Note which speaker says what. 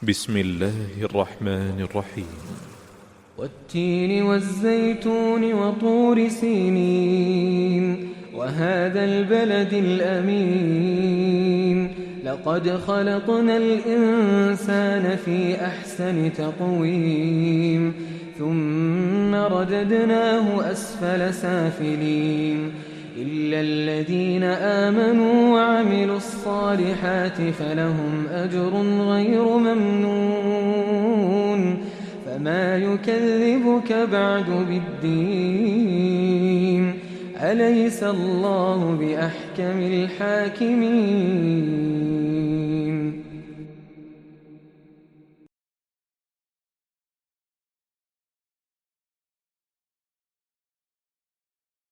Speaker 1: بسم الله الرحمن الرحيم.
Speaker 2: والتين والزيتون وطور سينين وهذا البلد الأمين لقد خلقنا الإنسان في أحسن تقويم ثم رددناه أسفل سافلين إلا الذين آمنوا وعملوا الصالحات فلهم أجر غير ممنون فما يكذبك بعد بالدين أليس الله بأحكم الحاكمين